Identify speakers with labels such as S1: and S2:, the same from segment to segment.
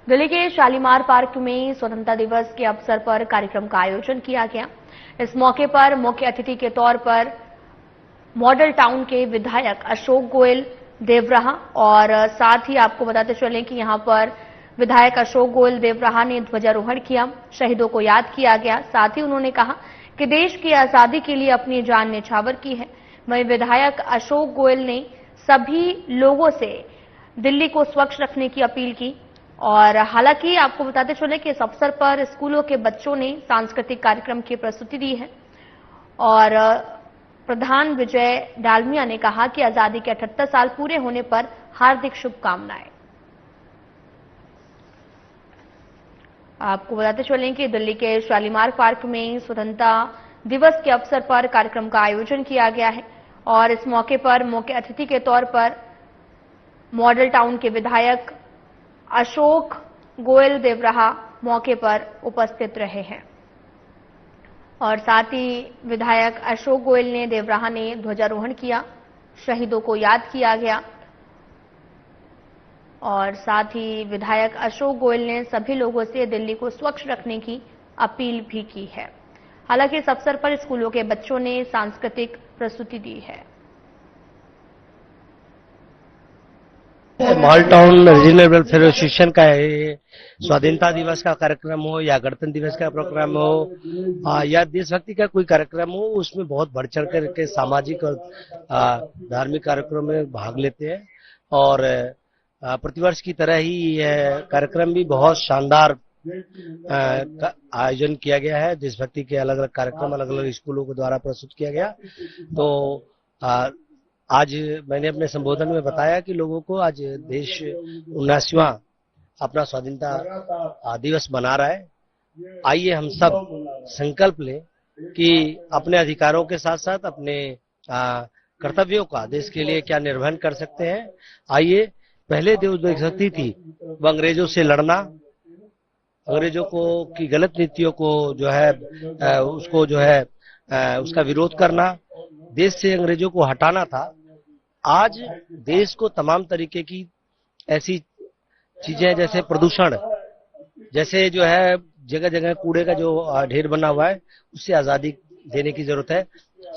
S1: दिल्ली के शालीमार पार्क में स्वतंत्रता दिवस के अवसर पर कार्यक्रम का आयोजन किया गया। इस मौके पर मुख्य अतिथि के तौर पर मॉडल टाउन के विधायक अशोक गोयल देवराहा और साथ ही आपको बताते चलें कि यहां पर विधायक अशोक गोयल देवराहा ने ध्वजारोहण किया, शहीदों को याद किया गया। साथ ही उन्होंने कहा कि देश की आजादी के लिए अपनी जान न्यौछावर की है। वहीं विधायक अशोक गोयल ने सभी लोगों से दिल्ली को स्वच्छ रखने की अपील की। और हालांकि आपको बताते चले कि इस अवसर पर स्कूलों के बच्चों ने सांस्कृतिक कार्यक्रम की प्रस्तुति दी है और प्रधान विजय डालमिया ने कहा कि आजादी के 78 साल पूरे होने पर हार्दिक शुभकामनाएं। आपको बताते चलें कि दिल्ली के शालीमार पार्क में स्वतंत्रता दिवस के अवसर पर कार्यक्रम का आयोजन किया गया है और इस मौके पर मुख्य अतिथि के तौर पर मॉडल टाउन के विधायक अशोक गोयल देवराहा मौके पर उपस्थित रहे हैं और साथ ही विधायक अशोक गोयल ने देवराहा ने ध्वजारोहण किया, शहीदों को याद किया गया और साथ ही विधायक अशोक गोयल ने सभी लोगों से दिल्ली को स्वच्छ रखने की अपील भी की है। हालांकि इस अवसर पर स्कूलों के बच्चों ने सांस्कृतिक प्रस्तुति दी है।
S2: Model town regional welfare association का है, स्वाधीनता दिवस का कार्यक्रम हो या गणतंत्र दिवस का प्रोग्राम हो या देशभक्ति का कोई कार्यक्रम हो, उसमें बहुत बढ़ चढ़ करके सामाजिक और धार्मिक कार्यक्रम में भाग लेते हैं और प्रतिवर्ष की तरह ही यह कार्यक्रम भी बहुत शानदार आयोजन किया गया है। देशभक्ति के अलग अलग कार्यक्रम अलग अलग स्कूलों के द्वारा प्रस्तुत किया गया। तो आज मैंने अपने संबोधन में बताया कि लोगों को आज देश 79वां अपना स्वाधीनता दिवस मना रहा है। आइए हम सब संकल्प लें कि अपने अधिकारों के साथ साथ अपने कर्तव्यों का देश के लिए क्या निर्वहन कर सकते हैं। आइए, पहले देशभक्ति थी वो अंग्रेजों से लड़ना, अंग्रेजों को की गलत नीतियों को जो है उसको जो है उसका विरोध करना, देश से अंग्रेजों को हटाना था। आज देश को तमाम तरीके की ऐसी चीजें जैसे प्रदूषण, जैसे जो है जगह जगह कूड़े का जो ढेर बना हुआ है, उससे आजादी देने की जरूरत है।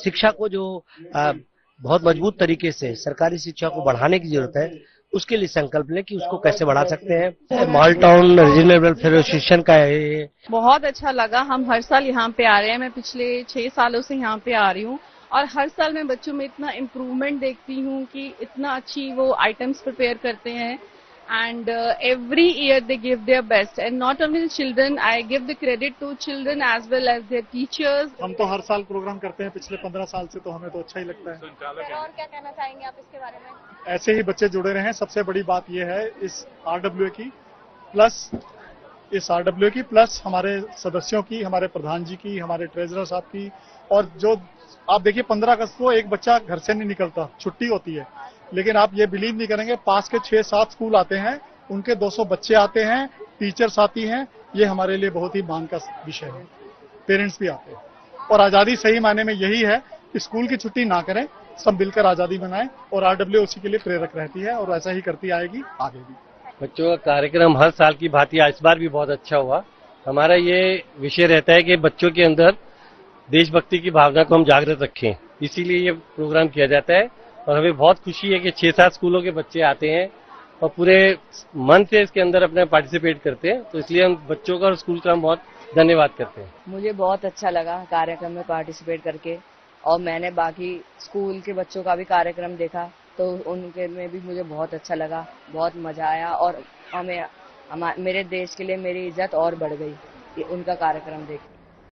S2: शिक्षा को जो बहुत मजबूत तरीके से सरकारी शिक्षा को बढ़ाने की जरूरत है, उसके लिए संकल्प लें कि उसको कैसे बढ़ा सकते हैं। Model town regional welfare association का है।
S3: बहुत अच्छा लगा। हम हर साल यहाँ पे आ रहे हैं। मैं पिछले 6 सालों से यहाँ पे आ रही हूँ और हर साल मैं बच्चों में इतना इम्प्रूवमेंट देखती हूँ कि इतना अच्छी वो आइटम्स प्रिपेयर करते हैं and every year they give their best and not only the children, I give the credit to children as well as their teachers.
S4: हम तो हर साल प्रोग्राम करते हैं पिछले 15 साल से, तो हमें तो अच्छा ही लगता है।
S1: और क्या कहना चाहेंगे आप इसके बारे में?
S4: ऐसे ही बच्चे जुड़े रहे हैं। सबसे बड़ी बात यह है इस RWA की प्लस हमारे सदस्यों की, हमारे प्रधान जी की, हमारे ट्रेजरर साहब की। और जो आप देखिए 15 अगस्त को एक बच्चा घर से नहीं निकलता, छुट्टी होती है, लेकिन आप ये बिलीव नहीं करेंगे, पास के 6-7 स्कूल आते हैं, उनके 200 बच्चे आते हैं, टीचर्स आती हैं। ये हमारे लिए बहुत ही मान का विषय है। पेरेंट्स भी आते हैं और आजादी सही मायने में यही है कि स्कूल की छुट्टी ना करें, सब मिलकर आजादी मनाएं और RWA उसी के लिए प्रेरक रहती है और ऐसा ही करती आएगी आगे भी।
S2: बच्चों का कार्यक्रम हर साल की भांति इस बार भी बहुत अच्छा हुआ। हमारा ये विषय रहता है कि बच्चों के अंदर देशभक्ति की भावना को हम जागृत रखें, इसीलिए ये प्रोग्राम किया जाता है और हमें बहुत खुशी है कि 6-7 स्कूलों के बच्चे आते हैं और पूरे मन से इसके अंदर अपने पार्टिसिपेट करते हैं। तो इसलिए हम बच्चों का और स्कूल का हम बहुत धन्यवाद करते हैं।
S5: मुझे बहुत अच्छा लगा कार्यक्रम में पार्टिसिपेट करके और मैंने बाकी स्कूल के बच्चों का भी कार्यक्रम देखा तो उनके में भी मुझे बहुत अच्छा लगा, बहुत मजा आया और मेरे देश के लिए मेरी इज्जत और बढ़ गई उनका कार्यक्रम देख।